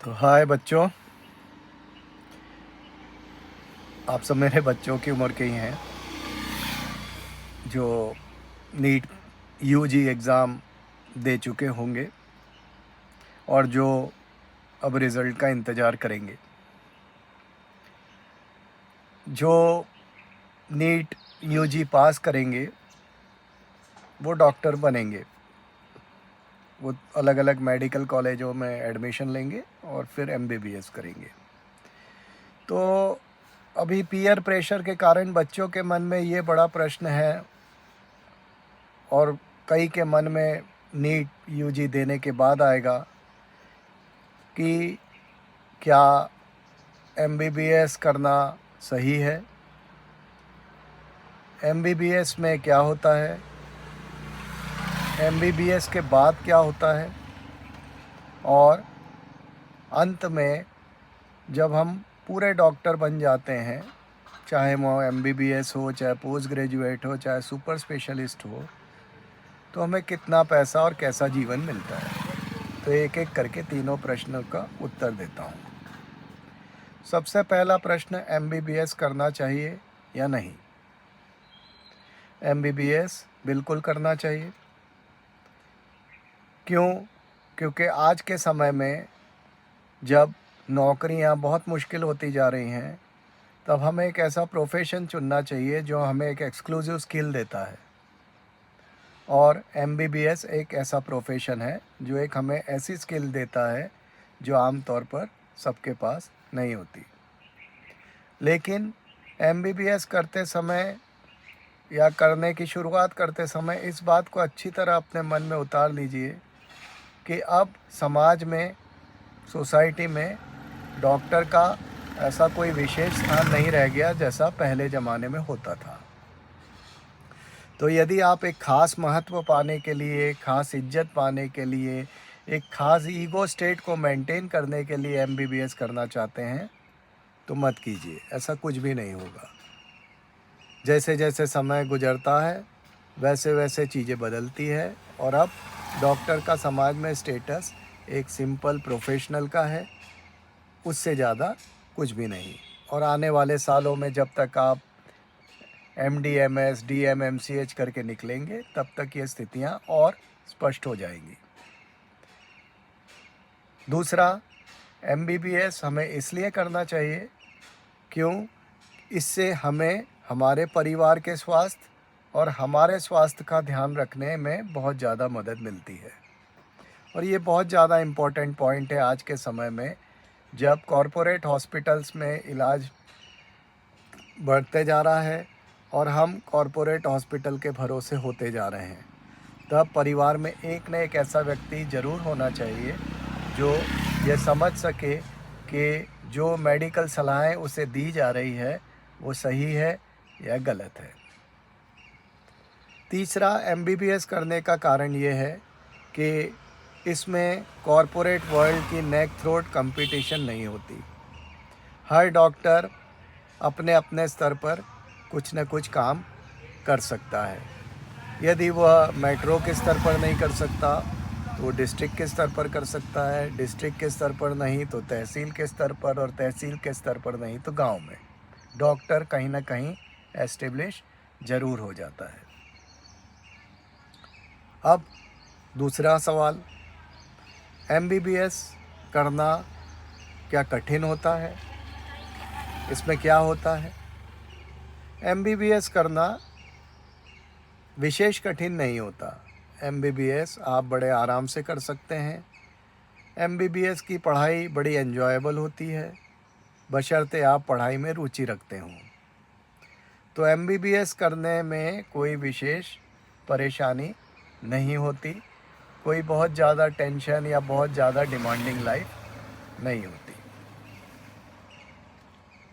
तो हाय बच्चों, आप सब मेरे बच्चों की उम्र के ही हैं जो नीट यूजी एग्ज़ाम दे चुके होंगे और जो अब रिज़ल्ट का इंतज़ार करेंगे। जो नीट यूजी पास करेंगे वो डॉक्टर बनेंगे। वो अलग अलग मेडिकल कॉलेजों में एडमिशन लेंगे और फिर एमबीबीएस करेंगे। तो अभी पीयर प्रेशर के कारण बच्चों के मन में ये बड़ा प्रश्न है और कई के मन में नीट यूजी देने के बाद आएगा कि क्या एमबीबीएस करना सही है, एमबीबीएस में क्या होता है, एमबीबीएस के बाद क्या होता है, और अंत में जब हम पूरे डॉक्टर बन जाते हैं, चाहे वो एमबीबीएस हो, चाहे पोस्ट ग्रेजुएट हो, चाहे सुपर स्पेशलिस्ट हो, तो हमें कितना पैसा और कैसा जीवन मिलता है। तो एक एक करके तीनों प्रश्नों का उत्तर देता हूँ। सबसे पहला प्रश्न, एमबीबीएस करना चाहिए या नहीं। एमबीबीएस बिल्कुल करना चाहिए। क्यों? क्योंकि आज के समय में जब नौकरियां बहुत मुश्किल होती जा रही हैं, तब हमें एक ऐसा प्रोफेशन चुनना चाहिए जो हमें एक एक्सक्लूसिव स्किल देता है। और एमबीबीएस एक ऐसा प्रोफेशन है जो एक हमें ऐसी स्किल देता है जो आमतौर पर सबके पास नहीं होती। लेकिन एमबीबीएस करते समय या करने की शुरुआत करते समय इस बात को अच्छी तरह अपने मन में उतार लीजिए कि अब समाज में, सोसाइटी में डॉक्टर का ऐसा कोई विशेष स्थान नहीं रह गया जैसा पहले ज़माने में होता था। तो यदि आप एक ख़ास महत्व पाने के लिए, ख़ास इज्जत पाने के लिए, एक ख़ास ईगो स्टेट को मेंटेन करने के लिए एमबीबीएस करना चाहते हैं तो मत कीजिए, ऐसा कुछ भी नहीं होगा। जैसे जैसे समय गुजरता है वैसे वैसे चीज़ें बदलती है और अब डॉक्टर का समाज में स्टेटस एक सिंपल प्रोफेशनल का है, उससे ज़्यादा कुछ भी नहीं। और आने वाले सालों में जब तक आप एमडी, एमएस, डीएम, एमसीएच करके निकलेंगे तब तक ये स्थितियाँ और स्पष्ट हो जाएंगी। दूसरा, एमबीबीएस हमें इसलिए करना चाहिए क्यों? इससे हमें हमारे परिवार के स्वास्थ्य और हमारे स्वास्थ्य का ध्यान रखने में बहुत ज़्यादा मदद मिलती है। और ये बहुत ज़्यादा इम्पोर्टेंट पॉइंट है आज के समय में, जब कॉरपोरेट हॉस्पिटल्स में इलाज बढ़ते जा रहा है और हम कॉरपोरेट हॉस्पिटल के भरोसे होते जा रहे हैं। तब परिवार में एक न एक ऐसा व्यक्ति ज़रूर होना चाहिए जो ये समझ सके कि जो मेडिकल सलाहें उसे दी जा रही है वो सही है या गलत है। तीसरा, एमबीबीएस करने का कारण ये है कि इसमें कॉरपोरेट वर्ल्ड की नेक थ्रोट कंपटीशन नहीं होती। हर डॉक्टर अपने अपने स्तर पर कुछ न कुछ काम कर सकता है। यदि वह मेट्रो के स्तर पर नहीं कर सकता तो वो डिस्ट्रिक्ट के स्तर पर कर सकता है, डिस्ट्रिक्ट के स्तर पर नहीं तो तहसील के स्तर पर, और तहसील के स्तर पर नहीं तो गांव में डॉक्टर कहीं ना कहीं एस्टेब्लिश ज़रूर हो जाता है। अब दूसरा सवाल, एमबीबीएस करना क्या कठिन होता है? इसमें क्या होता है? एमबीबीएस करना विशेष कठिन नहीं होता। एमबीबीएस आप बड़े आराम से कर सकते हैं। एमबीबीएस की पढ़ाई बड़ी एन्जॉयबल होती है, बशर्ते आप पढ़ाई में रुचि रखते हों। तो एमबीबीएस करने में कोई विशेष परेशानी नहीं होती, कोई बहुत ज़्यादा टेंशन या बहुत ज़्यादा डिमांडिंग लाइफ नहीं होती।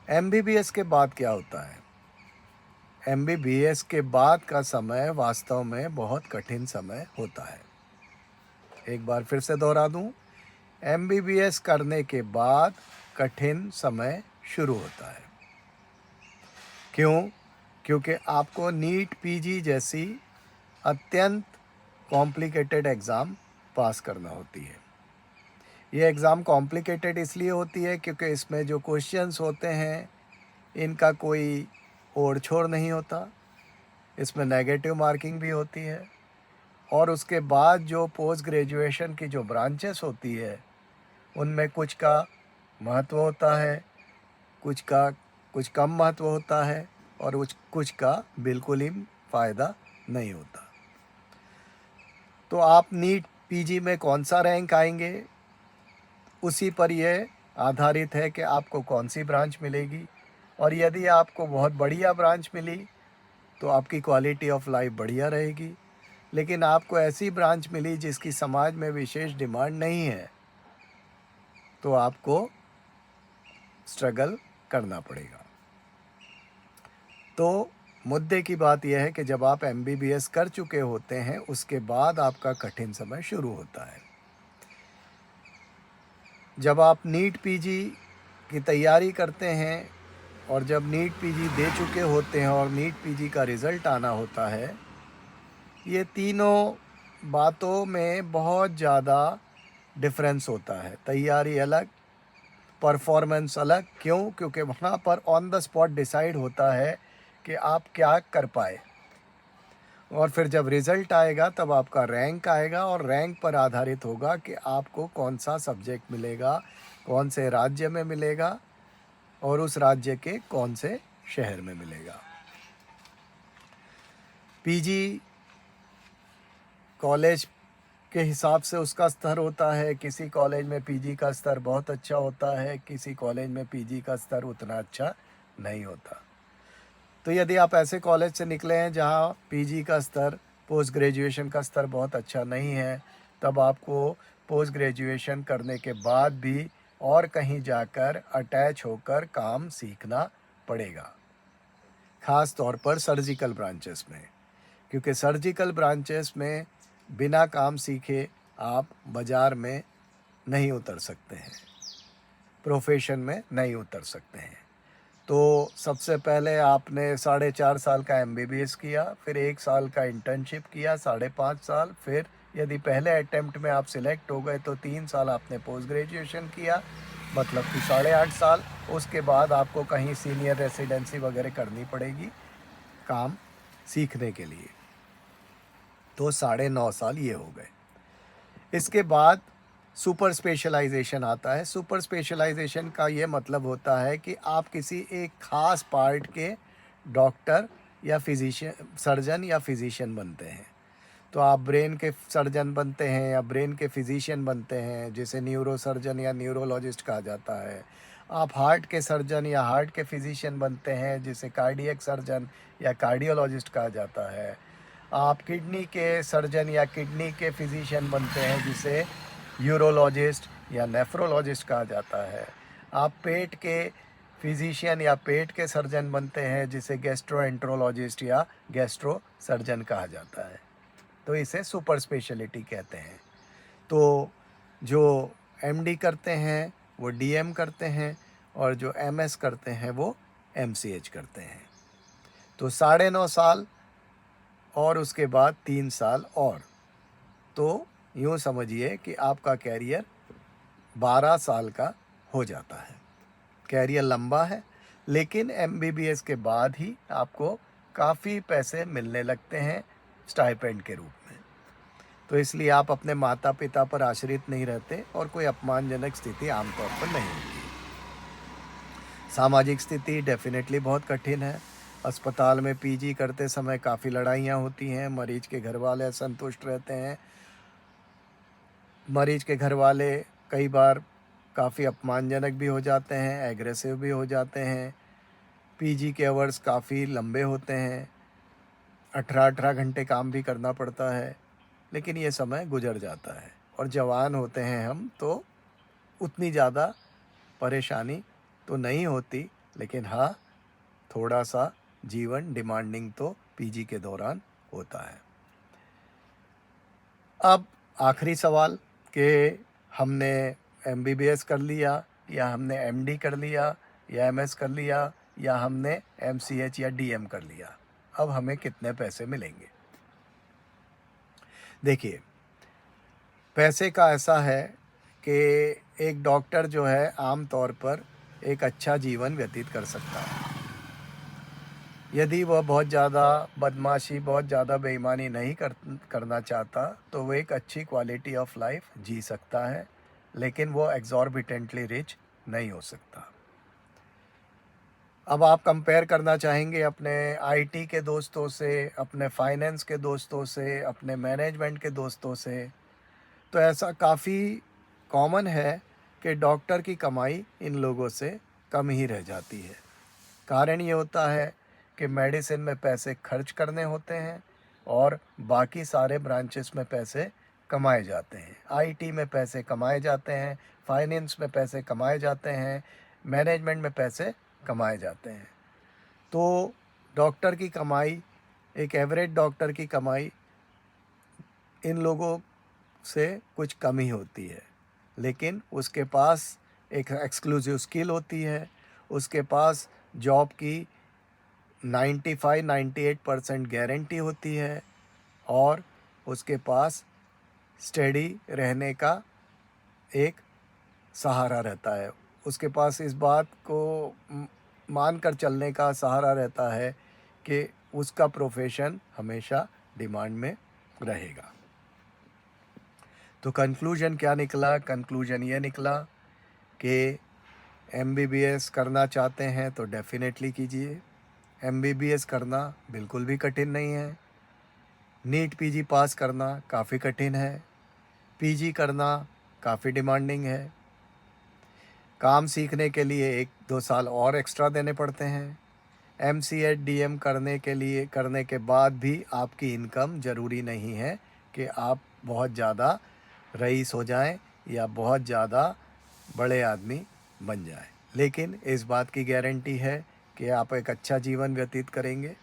एमबीबीएस के बाद क्या होता है? एमबीबीएस के बाद का समय वास्तव में बहुत कठिन समय होता है। एक बार फिर से दोहरा दूं, एमबीबीएस करने के बाद कठिन समय शुरू होता है। क्यों? क्योंकि आपको नीट पीजी जैसी अत्यंत कॉम्प्लिकेटेड एग्ज़ाम पास करना होती है। ये एग्ज़ाम कॉम्प्लिकेटेड इसलिए होती है क्योंकि इसमें जो क्वेश्चंस होते हैं इनका कोई ओड़ छोड़ नहीं होता, इसमें नेगेटिव मार्किंग भी होती है। और उसके बाद जो पोस्ट ग्रेजुएशन की जो ब्रांचेस होती है उनमें कुछ का महत्व होता है, कुछ कम महत्व होता है और कुछ का बिल्कुल ही फ़ायदा नहीं होता। तो आप नीट पीजी में कौन सा रैंक आएंगे उसी पर यह आधारित है कि आपको कौन सी ब्रांच मिलेगी। और यदि आपको बहुत बढ़िया ब्रांच मिली तो आपकी क्वालिटी ऑफ लाइफ बढ़िया रहेगी, लेकिन आपको ऐसी ब्रांच मिली जिसकी समाज में विशेष डिमांड नहीं है तो आपको स्ट्रगल करना पड़ेगा। तो मुद्दे की बात यह है कि जब आप एमबीबीएस कर चुके होते हैं उसके बाद आपका कठिन समय शुरू होता है। जब आप नीट पीजी की तैयारी करते हैं और जब नीट पीजी दे चुके होते हैं और नीट पीजी का रिज़ल्ट आना होता है, ये तीनों बातों में बहुत ज़्यादा डिफरेंस होता है। तैयारी अलग, परफॉर्मेंस अलग। क्यों? क्योंकि वहाँ पर ऑन द स्पॉट डिसाइड होता है कि आप क्या कर पाए, और फिर जब रिज़ल्ट आएगा तब आपका रैंक आएगा और रैंक पर आधारित होगा कि आपको कौन सा सब्जेक्ट मिलेगा, कौन से राज्य में मिलेगा और उस राज्य के कौन से शहर में मिलेगा। पीजी कॉलेज के हिसाब से उसका स्तर होता है। किसी कॉलेज में पीजी का स्तर बहुत अच्छा होता है, किसी कॉलेज में पीजी का स्तर उतना अच्छा नहीं होता। तो यदि आप ऐसे कॉलेज से निकले हैं जहां पीजी का स्तर, पोस्ट ग्रेजुएशन का स्तर बहुत अच्छा नहीं है, तब आपको पोस्ट ग्रेजुएशन करने के बाद भी और कहीं जाकर अटैच होकर काम सीखना पड़ेगा, ख़ास तौर पर सर्जिकल ब्रांचेस में। क्योंकि सर्जिकल ब्रांचेस में बिना काम सीखे आप बाज़ार में नहीं उतर सकते हैं, प्रोफेशन में नहीं उतर सकते हैं। तो सबसे पहले आपने 4.5 साल का एमबीबीएस किया, फिर 1 साल का इंटर्नशिप किया, 5.5 साल, फिर यदि पहले अटेम्प्ट में आप सिलेक्ट हो गए तो 3 साल आपने पोस्ट ग्रेजुएशन किया, मतलब कि 8.5 साल। उसके बाद आपको कहीं सीनियर रेसिडेंसी वगैरह करनी पड़ेगी काम सीखने के लिए, तो 9.5 साल ये हो गए। इसके बाद सुपर स्पेशलाइजेशन आता है। सुपर स्पेशलाइजेशन का ये मतलब होता है कि आप किसी एक ख़ास पार्ट के डॉक्टर या सर्जन या फिजिशियन बनते हैं। तो आप ब्रेन के सर्जन बनते हैं या ब्रेन के फिजिशियन बनते हैं, जिसे न्यूरो सर्जन या न्यूरोलॉजिस्ट कहा जाता है। आप हार्ट के सर्जन या हार्ट के फिजिशियन बनते हैं, जिसे कार्डियक सर्जन या कार्डियोलॉजिस्ट कहा जाता है। आप किडनी के सर्जन या किडनी के फिजिशियन बनते हैं, जिसे यूरोलॉजिस्ट या नेफ्रोलॉजिस्ट कहा जाता है। आप पेट के फिजिशियन या पेट के सर्जन बनते हैं, जिसे गैस्ट्रोएंट्रोलॉजिस्ट या गैस्ट्रो सर्जन कहा जाता है। तो इसे सुपर स्पेशलिटी कहते हैं। तो जो एमडी करते हैं वो डीएम करते हैं और जो एमएस करते हैं वो एमसीएच करते हैं। तो 9.5 साल और उसके बाद 3 साल और, तो यूँ समझिए कि आपका कैरियर 12 साल का हो जाता है। कैरियर लंबा है, लेकिन एमबीबीएस के बाद ही आपको काफ़ी पैसे मिलने लगते हैं स्टाइपेंड के रूप में। तो इसलिए आप अपने माता पिता पर आश्रित नहीं रहते और कोई अपमानजनक स्थिति आमतौर पर नहीं होती। सामाजिक स्थिति डेफिनेटली बहुत कठिन है। अस्पताल में पीजी करते समय काफ़ी लड़ाइयाँ होती हैं, मरीज के घर वाले असंतुष्ट रहते हैं, मरीज के घर वाले कई बार काफ़ी अपमानजनक भी हो जाते हैं, एग्रेसिव भी हो जाते हैं। पीजी के आवर्स काफ़ी लंबे होते हैं, 18-18 घंटे काम भी करना पड़ता है, लेकिन ये समय गुजर जाता है और जवान होते हैं हम, तो उतनी ज़्यादा परेशानी तो नहीं होती, लेकिन हाँ, थोड़ा सा जीवन डिमांडिंग तो पीजी के दौरान होता है। अब आखिरी सवाल कि हमने एमबीबीएस कर लिया या हमने एमडी कर लिया या एमएस कर लिया या हमने एमसीएच या डीएम कर लिया, अब हमें कितने पैसे मिलेंगे? देखिए, पैसे का ऐसा है कि एक डॉक्टर जो है आम तौर पर एक अच्छा जीवन व्यतीत कर सकता है। यदि वह बहुत ज़्यादा बदमाशी, बहुत ज़्यादा बेईमानी नहीं करना चाहता, तो वो एक अच्छी क्वालिटी ऑफ लाइफ जी सकता है, लेकिन वो एग्जॉर्बिटेंटली रिच नहीं हो सकता। अब आप कंपेयर करना चाहेंगे अपने आईटी के दोस्तों से, अपने फाइनेंस के दोस्तों से, अपने मैनेजमेंट के दोस्तों से, तो ऐसा काफ़ी कॉमन है कि डॉक्टर की कमाई इन लोगों से कम ही रह जाती है। कारण ये होता है कि मेडिसिन में पैसे खर्च करने होते हैं और बाकी सारे ब्रांचेस में पैसे कमाए जाते हैं। आईटी में पैसे कमाए जाते हैं, फाइनेंस में पैसे कमाए जाते हैं, मैनेजमेंट में पैसे कमाए जाते हैं। तो डॉक्टर की कमाई, एक एवरेज डॉक्टर की कमाई इन लोगों से कुछ कम ही होती है, लेकिन उसके पास एक एक्सक्लूसिव स्किल होती है, उसके पास जॉब की 95-98% गारंटी होती है और उसके पास स्टेडी रहने का एक सहारा रहता है। उसके पास इस बात को मान कर चलने का सहारा रहता है कि उसका प्रोफेशन हमेशा डिमांड में रहेगा। तो कंक्लूजन क्या निकला? कंक्लूजन ये निकला कि एमबीबीएस करना चाहते हैं तो डेफिनेटली कीजिए। एमबीबीएस करना बिल्कुल भी कठिन नहीं है। नीट पीजी पास करना काफ़ी कठिन है। पीजी करना काफ़ी डिमांडिंग है। काम सीखने के लिए 1-2 साल और एक्स्ट्रा देने पड़ते हैं। एमसीएड डीएम करने के बाद भी आपकी इनकम ज़रूरी नहीं है कि आप बहुत ज़्यादा रईस हो जाएं या बहुत ज़्यादा बड़े आदमी बन जाएं, लेकिन इस बात की गारंटी है कि आप एक अच्छा जीवन व्यतीत करेंगे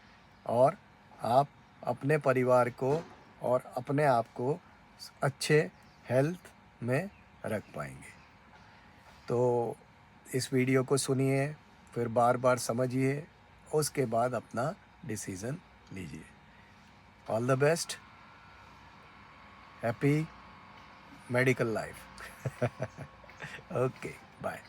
और आप अपने परिवार को और अपने आप को अच्छे हेल्थ में रख पाएंगे। तो इस वीडियो को सुनिए, फिर बार बार समझिए, उसके बाद अपना डिसीज़न लीजिए। All the best, happy medical life. Okay, bye.